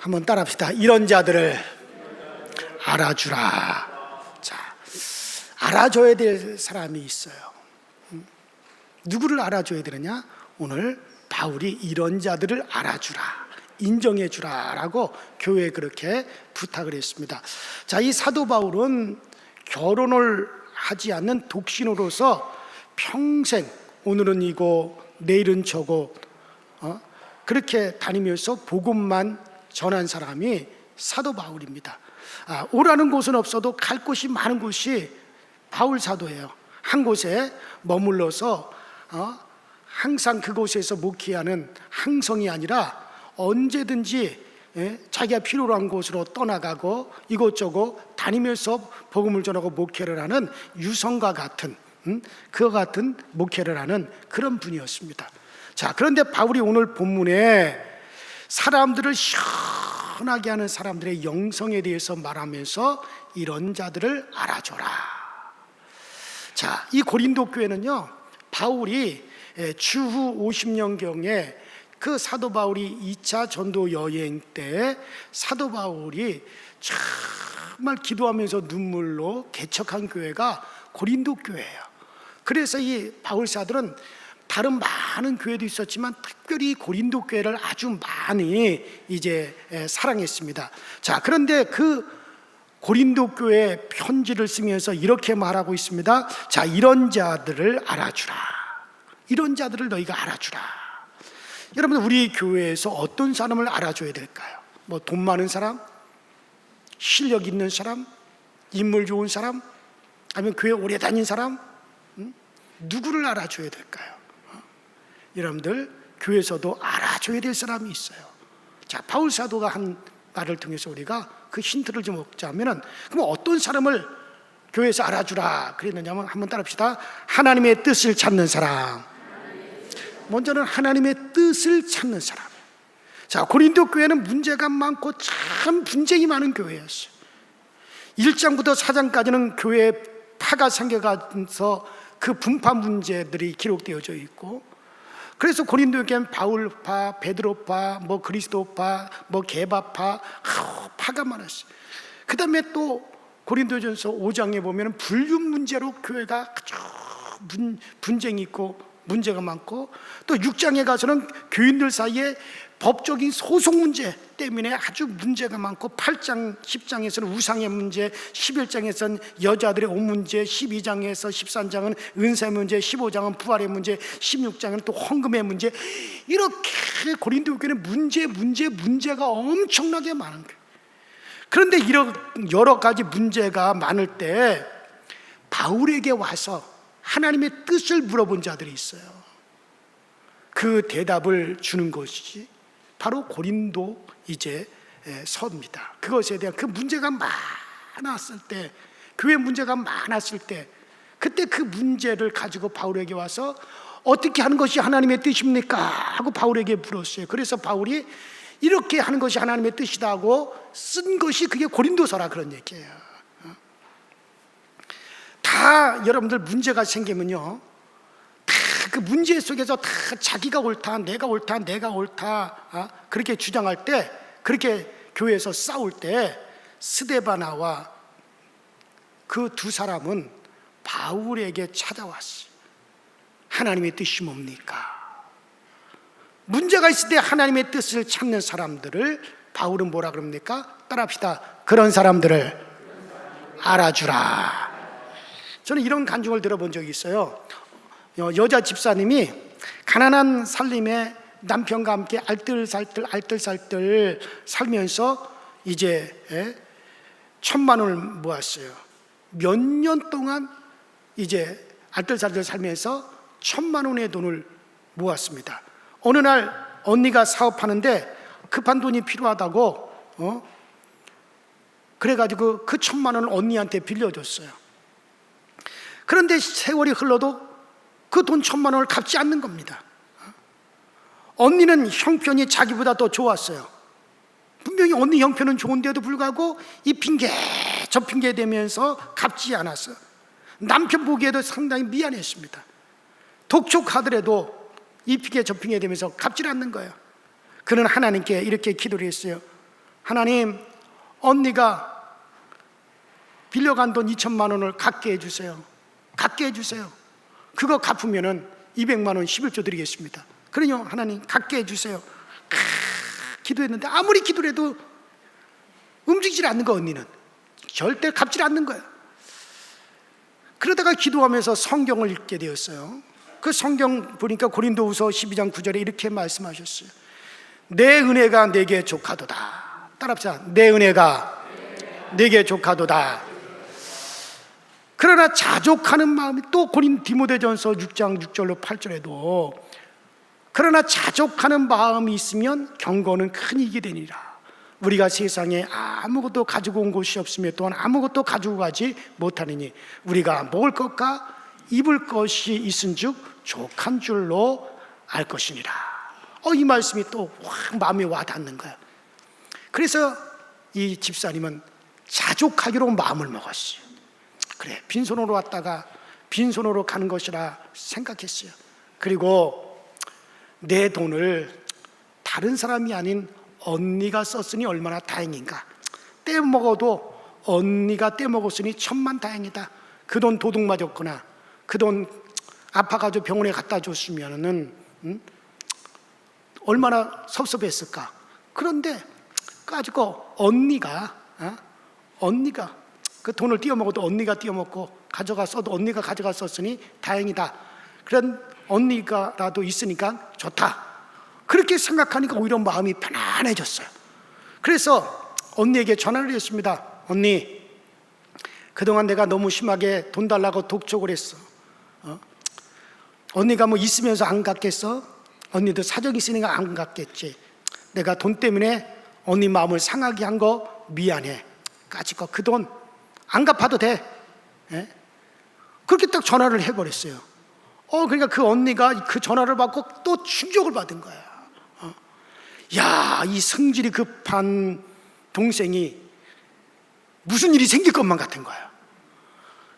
한번 따라합시다. 이런 자들을 알아주라. 자, 알아줘야 될 사람이 있어요. 누구를 알아줘야 되느냐? 오늘 바울이 이런 자들을 알아주라, 인정해주라 라고 교회에 그렇게 부탁을 했습니다. 자, 이 사도 바울은 결혼을 하지 않는 독신으로서 평생 오늘은 이고 내일은 저고 그렇게 다니면서 복음만 전한 사람이 사도 바울입니다. 오라는 곳은 없어도 갈 곳이 많은 곳이 바울 사도예요. 한 곳에 머물러서 항상 그곳에서 목회하는 항성이 아니라 언제든지 자기가 필요로 한 곳으로 떠나가고 이곳저곳 다니면서 복음을 전하고 목회를 하는 유성과 같은 그와 같은 목회를 하는 그런 분이었습니다. 자, 그런데 바울이 오늘 본문에 사람들을 시원하게 하는 사람들의 영성에 대해서 말하면서 이런 자들을 알아줘라. 자, 이 고린도 교회는요, 바울이 주후 50년경에 그 사도 바울이 2차 전도 여행 때 사도 바울이 정말 기도하면서 눈물로 개척한 교회가 고린도 교회예요. 그래서 이 바울사들은 다른 많은 교회도 있었지만 특별히 고린도 교회를 아주 많이 이제 사랑했습니다. 자, 그런데 그 고린도 교회 편지를 쓰면서 이렇게 말하고 있습니다. 자, 이런 자들을 알아주라. 이런 자들을 너희가 알아주라. 여러분, 우리 교회에서 어떤 사람을 알아줘야 될까요? 뭐 돈 많은 사람, 실력 있는 사람, 인물 좋은 사람, 아니면 교회 오래 다닌 사람, 누구를 알아줘야 될까요? 여러분들, 교회에서도 알아줘야 될 사람이 있어요. 자, 바울 사도가 한 말을 통해서 우리가 그 힌트를 좀 얻자면은, 그럼 어떤 사람을 교회에서 알아주라 그랬느냐면 한번 따라합시다. 하나님의 뜻을 찾는 사람. 먼저는 하나님의 뜻을 찾는 사람. 자, 고린도 교회는 문제가 많고 참 분쟁이 많은 교회였어요. 1장부터 4장까지는 교회에 파가 생겨가면서 그 분파 문제들이 기록되어져 있고, 그래서 고린도 교회는 바울파, 베드로파, 뭐 그리스도파, 뭐 게바파, 파가 많았어요. 그 다음에 또 고린도전서 5장에 보면 불륜 문제로 교회가 아주 분쟁이 있고 문제가 많고, 또 6장에 가서는 교인들 사이에 법적인 소송 문제 때문에 아주 문제가 많고, 8장, 10장에서는 우상의 문제, 11장에서는 여자들의 옷 문제, 12장에서 13장은 은사 문제, 15장은 부활의 문제, 16장은 또 헌금의 문제. 이렇게 고린도 교회는 문제가 엄청나게 많은 거예요. 그런데 이런 여러 가지 문제가 많을 때 바울에게 와서 하나님의 뜻을 물어본 자들이 있어요. 그 대답을 주는 것이 바로 고린도 이제 서입니다. 그것에 대한 그 문제가 많았을 때, 교회 문제가 많았을 때, 그때 그 문제를 가지고 바울에게 와서 어떻게 하는 것이 하나님의 뜻입니까? 하고 바울에게 물었어요. 그래서 바울이 이렇게 하는 것이 하나님의 뜻이다 하고 쓴 것이 그게 고린도서라, 그런 얘기예요. 다 여러분들 문제가 생기면요, 다 그 문제 속에서 다 자기가 옳다, 내가 옳다, 그렇게 주장할 때, 그렇게 교회에서 싸울 때 스데바나와 그 두 사람은 바울에게 찾아왔어요. 하나님의 뜻이 뭡니까? 문제가 있을 때 하나님의 뜻을 찾는 사람들을 바울은 뭐라 그럽니까? 따라합시다. 그런 사람들을 알아주라. 저는 이런 간증을 들어본 적이 있어요. 여자 집사님이 가난한 살림에 남편과 함께 알뜰살뜰 살면서 이제 1,000만 원을 모았어요. 몇 년 동안 이제 알뜰살뜰 살면서 1,000만 원의 돈을 모았습니다. 어느 날 언니가 사업하는데 급한 돈이 필요하다고 그래가지고 그 1,000만 원을 언니한테 빌려줬어요. 그런데 세월이 흘러도 그 돈 1,000만 원을 갚지 않는 겁니다. 언니는 형편이 자기보다 더 좋았어요. 분명히 언니 형편은 좋은데도 불구하고 이 핑계 저 핑계 대면서 갚지 않았어요. 남편 보기에도 상당히 미안했습니다. 독촉하더라도 이 핑계 저 핑계 대면서 갚지 않는 거예요. 그는 하나님께 이렇게 기도를 했어요. 하나님, 언니가 빌려간 돈 2천만 원을 갚게 해주세요. 갚게 해주세요. 그거 갚으면은 200만 원 11조 드리겠습니다. 그러니요, 하나님 갚게 해주세요. 기도했는데 아무리 기도를 해도 움직이질 않는 거야. 언니는 절대 갚질 않는 거야. 그러다가 기도하면서 성경을 읽게 되었어요. 그 성경 보니까 고린도후서 12장 9절에 이렇게 말씀하셨어요. 내 은혜가 내게 족하도다. 따라합시다. 내 은혜가 내게 족하도다. 그러나 자족하는 마음이, 또 디모데전서 6장 6절로 8절에도 그러나 자족하는 마음이 있으면 경건은 큰 이익이 되니라. 우리가 세상에 아무것도 가지고 온 것이 없으며 또한 아무것도 가지고 가지 못하느니 우리가 먹을 것과 입을 것이 있은즉 족한 줄로 알 것이니라. 이 말씀이 또 확 마음에 와닿는 거야. 그래서 이 집사님은 자족하기로 마음을 먹었어요. 그래, 빈손으로 왔다가 빈손으로 가는 것이라 생각했어요. 그리고 내 돈을 다른 사람이 아닌 언니가 썼으니 얼마나 다행인가. 떼먹어도 언니가 떼먹었으니 천만다행이다. 그 돈 도둑 맞았거나 그 돈 아파가지고 병원에 갖다 줬으면은 얼마나 섭섭했을까. 그런데 가지고 언니가 그 돈을 띄어먹어도 언니가 띄어먹고 가져갔어도 언니가 가져갔었으니 다행이다. 그런 언니가라도 있으니까 좋다. 그렇게 생각하니까 오히려 마음이 편안해졌어요. 그래서 언니에게 전화를 했습니다. 언니, 그동안 내가 너무 심하게 돈 달라고 독촉을 했어. 언니가 뭐 있으면서 안 갚겠어? 언니도 사정이 있으니까 안 갚겠지. 내가 돈 때문에 언니 마음을 상하게 한 거 미안해. 까짓거 그 돈 안 갚아도 돼. 예? 그렇게 딱 전화를 해버렸어요. 그러니까 그 언니가 그 전화를 받고 또 충격을 받은 거야. 야, 이 성질이 급한 동생이 무슨 일이 생길 것만 같은 거야.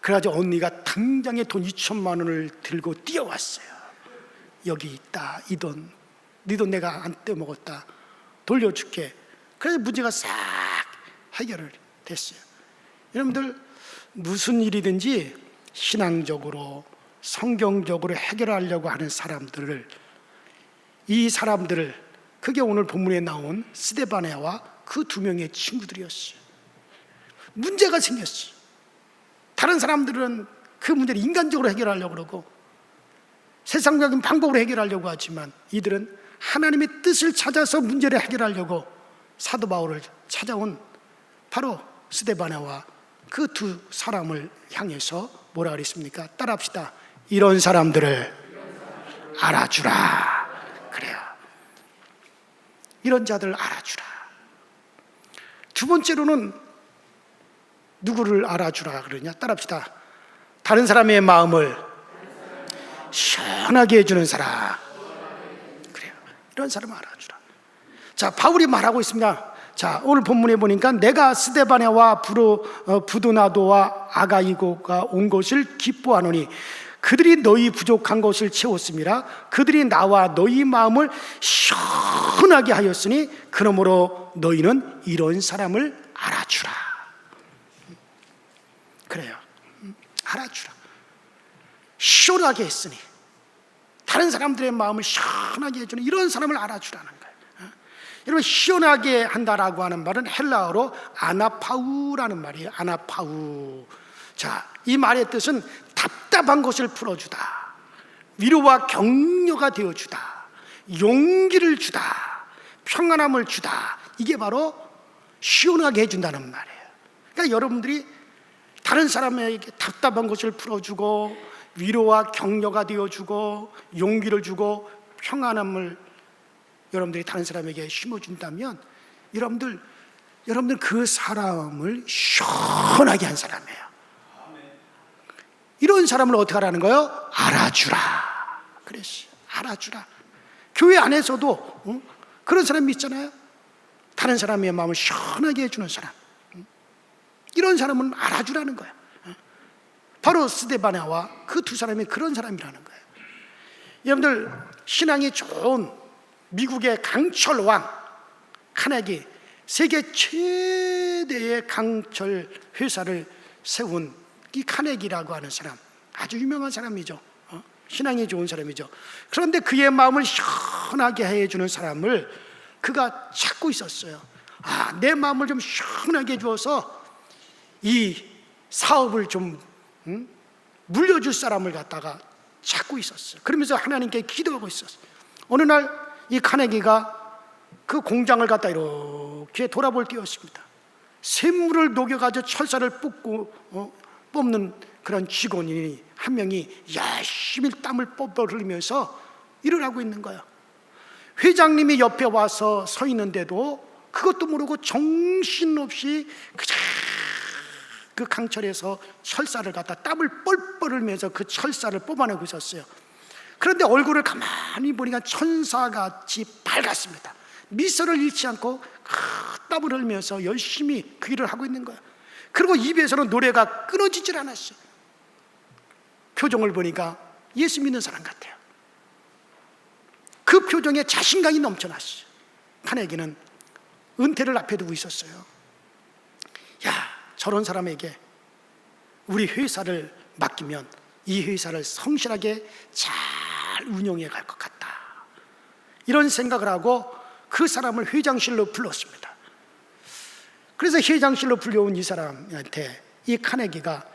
그래가지고 언니가 당장에 돈 2천만 원을 들고 뛰어왔어요. 여기 있다, 이 돈, 네 돈 내가 안 떼먹었다, 돌려줄게. 그래서 문제가 싹 해결을 됐어요. 여러분들, 무슨 일이든지 신앙적으로 성경적으로 해결하려고 하는 사람들을, 이 사람들을, 그게 오늘 본문에 나온 스데바네와 그 두 명의 친구들이었어요. 문제가 생겼어요. 다른 사람들은 그 문제를 인간적으로 해결하려고 그러고 세상적인 방법으로 해결하려고 하지만 이들은 하나님의 뜻을 찾아서 문제를 해결하려고 사도 바울을 찾아온 바로 스데바네와 그 두 사람을 향해서 뭐라 그랬습니까? 따라합시다. 이런 사람들을 알아주라. 그래요. 이런 자들을 알아주라. 두 번째로는 누구를 알아주라 그러냐? 따라합시다. 다른 사람의 마음을 시원하게 해주는 사람. 그래요. 이런 사람을 알아주라. 자, 바울이 말하고 있습니다. 자, 오늘 본문에 보니까 내가 스데바네와 부도나도와 아가이고가 온 것을 기뻐하노니 그들이 너희 부족한 것을 채웠음이라. 그들이 나와 너희 마음을 시원하게 하였으니 그러므로 너희는 이런 사람을 알아주라. 그래요. 알아주라. 시원하게 했으니 다른 사람들의 마음을 시원하게 해주는 이런 사람을 알아주라는 거예요. 여러분, 시원하게 한다라고 하는 말은 헬라어로 아나파우라는 말이에요. 아나파우. 자, 이 말의 뜻은 답답한 것을 풀어주다, 위로와 격려가 되어주다, 용기를 주다, 평안함을 주다. 이게 바로 시원하게 해준다는 말이에요. 그러니까 여러분들이 다른 사람에게 답답한 것을 풀어주고 위로와 격려가 되어주고 용기를 주고 평안함을 여러분들이 다른 사람에게 심어준다면 여러분들 그 사람을 시원하게 한 사람이에요. 이런 사람을 어떻게 하라는 거예요? 알아주라. 그랬어요. 알아주라. 교회 안에서도 그런 사람이 있잖아요. 다른 사람의 마음을 시원하게 해주는 사람. 이런 사람은 알아주라는 거예요. 바로 스데바네와 그 두 사람이 그런 사람이라는 거예요. 여러분들, 신앙이 좋은 미국의 강철 왕 카네기, 세계 최대의 강철 회사를 세운 이 카네기라고 하는 사람, 아주 유명한 사람이죠. 신앙이 좋은 사람이죠. 그런데 그의 마음을 시원하게 해주는 사람을 그가 찾고 있었어요. 내 마음을 좀 시원하게 해주어서 이 사업을 좀 물려줄 사람을 갖다가 찾고 있었어요. 그러면서 하나님께 기도하고 있었어요. 어느 날 이 카네기가 그 공장을 갖다 이렇게 돌아볼 때였습니다. 샘물을 녹여가지고 철사를 뽑는 그런 직원이 한 명이 열심히 땀을 뻘뻘 흘리면서 일을 하고 있는 거야. 회장님이 옆에 와서 서 있는데도 그것도 모르고 정신없이 그 강철에서 철사를 갖다 땀을 뻘뻘 흘리면서 그 철사를 뽑아내고 있었어요. 그런데 얼굴을 가만히 보니까 천사같이 밝았습니다. 미소를 잃지 않고 땀을 흘리면서 열심히 그 일을 하고 있는 거야. 그리고 입에서는 노래가 끊어지질 않았어요. 표정을 보니까 예수 믿는 사람 같아요. 그 표정에 자신감이 넘쳐났어요. 카네기는 은퇴를 앞에 두고 있었어요. 저런 사람에게 우리 회사를 맡기면 이 회사를 성실하게 잘 운영해 갈 것 같다, 이런 생각을 하고 그 사람을 회장실로 불렀습니다. 그래서 회장실로 불려온 이 사람한테 이 카네기가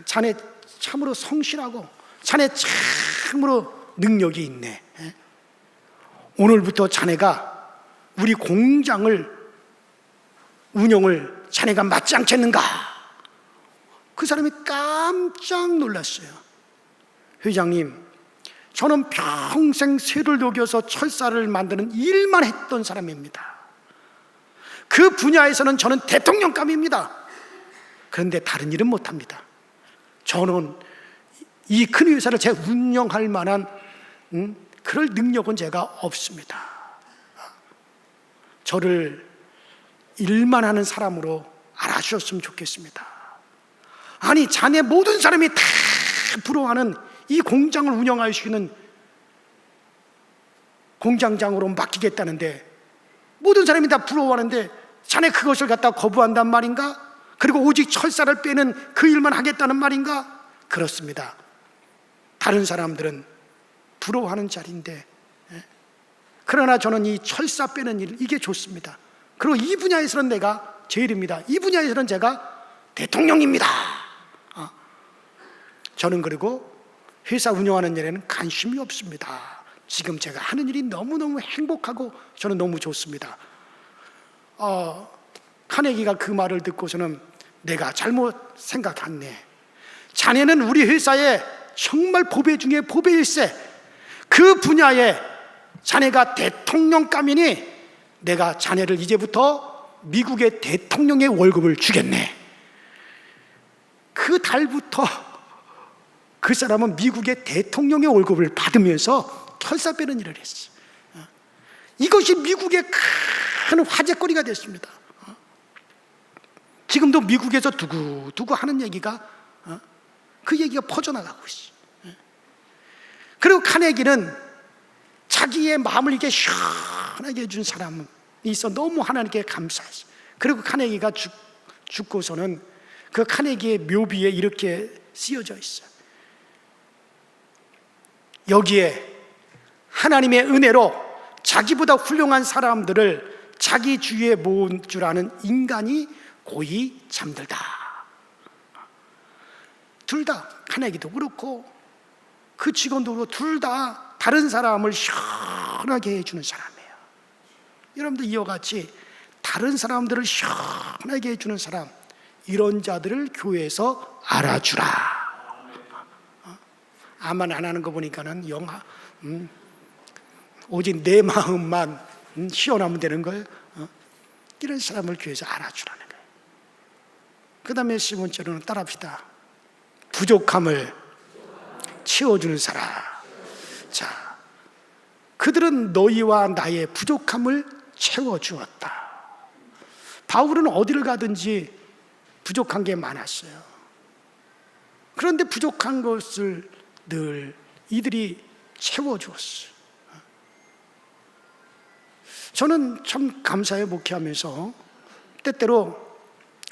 자네 참으로 성실하고 자네 참으로 능력이 있네. 오늘부터 자네가 우리 공장을 운영을 자네가 맡지 않겠는가? 그 사람이 깜짝 놀랐어요. 회장님, 저는 평생 쇠를 녹여서 철사를 만드는 일만 했던 사람입니다. 그 분야에서는 저는 대통령감입니다. 그런데 다른 일은 못합니다. 저는 이 큰 회사를 제가 운영할 만한 그럴 능력은 제가 없습니다. 저를 일만 하는 사람으로 알아주셨으면 좋겠습니다. 아니, 자네 모든 사람이 다 부러워하는 이 공장을 운영할 수 있는 공장장으로 맡기겠다는데, 모든 사람이 다 부러워하는데 자네 그것을 갖다 거부한단 말인가? 그리고 오직 철사를 빼는 그 일만 하겠다는 말인가? 그렇습니다. 다른 사람들은 부러워하는 자리인데, 그러나 저는 이 철사 빼는 일, 이게 좋습니다. 그리고 이 분야에서는 내가 제일입니다. 이 분야에서는 제가 대통령입니다. 저는 그리고 회사 운영하는 일에는 관심이 없습니다. 지금 제가 하는 일이 너무너무 행복하고 저는 너무 좋습니다. 카네기가 그 말을 듣고서는 내가 잘못 생각했네. 자네는 우리 회사에 정말 보배 중에 보배일세. 그 분야에 자네가 대통령감이니 내가 자네를 이제부터 미국의 대통령의 월급을 주겠네. 그 달부터 그 사람은 미국의 대통령의 월급을 받으면서 철사 빼는 일을 했어요. 이것이 미국의 큰 화제거리가 됐습니다. 지금도 미국에서 두고두고 하는 얘기가, 그 얘기가 퍼져나가고 있어요. 그리고 카네기는 자기의 마음을 이렇게 시원하게 해준 사람이 있어 너무 하나님께 감사했어요. 그리고 카네기가 죽고서는 그 카네기의 묘비에 이렇게 쓰여져 있어요. 여기에 하나님의 은혜로 자기보다 훌륭한 사람들을 자기 주위에 모은 줄 아는 인간이 고이 잠들다. 둘 다, 카네기도 그렇고 그 직원도 그렇고 둘 다 다른 사람을 시원하게 해주는 사람이에요. 여러분들 이와 같이 다른 사람들을 시원하게 해주는 사람, 이런 자들을 교회에서 알아주라. 아만 안 하는 거 보니까는 오직 내 마음만 시원하면 되는 거예요. 이런 사람을 교회에서 알아주라는 거예요. 그 다음에 세 번째로는 따라합시다. 부족함을 채워주는 사람. 자, 그들은 너희와 나의 부족함을 채워주었다. 바울은 어디를 가든지 부족한 게 많았어요. 그런데 부족한 것을 늘 이들이 채워주었어요. 저는 참 감사해 목회하면서 때때로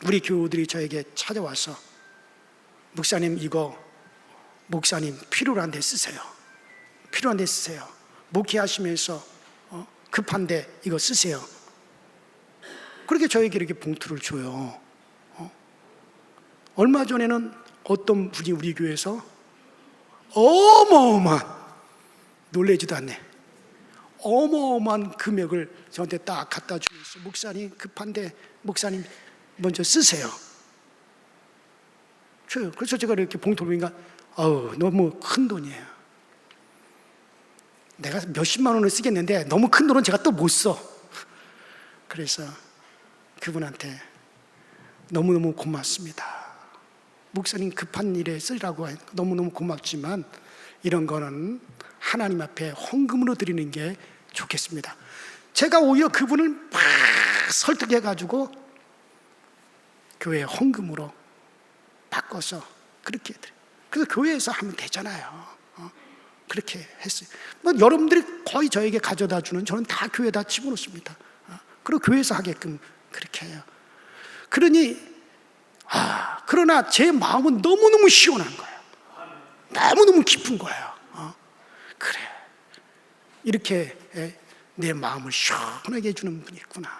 우리 교우들이 저에게 찾아와서 목사님 이거 목사님 필요한 데 쓰세요. 필요한 데 쓰세요. 목회하시면서 급한데 이거 쓰세요. 그렇게 저에게 이렇게 봉투를 줘요. 얼마 전에는 어떤 분이 우리 교회에서 어마어마한, 놀래지도 않네, 어마어마한 금액을 저한테 딱 갖다 주면서 목사님 급한데 목사님 먼저 쓰세요. 줘요. 그래서 제가 이렇게 봉투를 보니까 너무 큰 돈이에요. 내가 몇십만 원을 쓰겠는데 너무 큰 돈은 제가 또 못 써. 그래서 그분한테 너무너무 고맙습니다. 목사님 급한 일에 쓰라고 너무너무 고맙지만 이런 거는 하나님 앞에 헌금으로 드리는 게 좋겠습니다. 제가 오히려 그분을 막 설득해가지고 교회 헌금으로 바꿔서 그렇게 해드려요. 그래서 교회에서 하면 되잖아요. 그렇게 했어요. 여러분들이 거의 저에게 가져다 주는, 저는 다 교회에다 집어넣습니다. 그리고 교회에서 하게끔 그렇게 해요. 그러나 제 마음은 너무너무 시원한 거예요. 너무너무 깊은 거예요. 그래, 이렇게 내 마음을 시원하게 해주는 분이 있구나.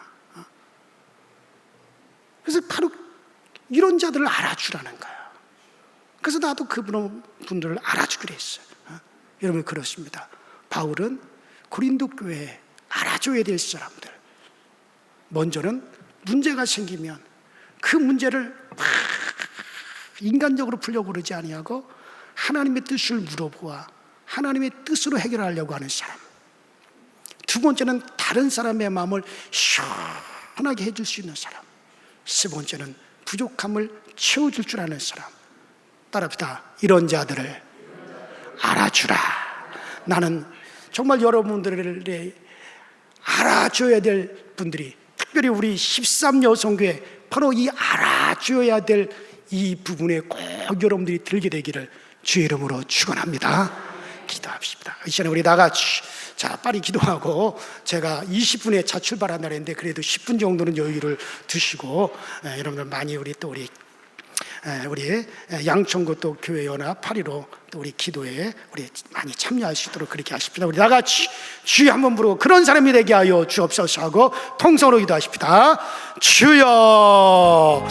그래서 바로 이런 자들을 알아주라는 거예요. 그래서 나도 그분들을 알아주기로 했어요. 여러분, 그렇습니다. 바울은 고린도 교회에 알아줘야 될 사람들, 먼저는 문제가 생기면 그 문제를 막 인간적으로 풀려고 그러지 아니하고 하나님의 뜻을 물어보아 하나님의 뜻으로 해결하려고 하는 사람, 두 번째는 다른 사람의 마음을 시원하게 해줄 수 있는 사람, 세 번째는 부족함을 채워줄 줄 아는 사람. 따라합시다. 이런 자들을 알아주라. 나는 정말 여러분들의 알아줘야 될 분들이, 특별히 우리 13여성교회, 바로 이 알아줘야 될 이 부분에 꼭 여러분들이 들게 되기를 주의 이름으로 축원합니다. 기도합시다. 이 시간에 우리 다 같이 빨리 기도하고, 제가 20분에 차 출발한다 했는데 그래도 10분 정도는 여유를 두시고, 여러분들 많이 우리 양천구 또 교회 연합 8.15 또 우리 기도에 우리 많이 참여하시도록 그렇게 하십시다. 우리 다 같이 주여 한번 부르고 그런 사람이 되게 하여 주옵소서 하고 통성으로 기도하십시다. 주여.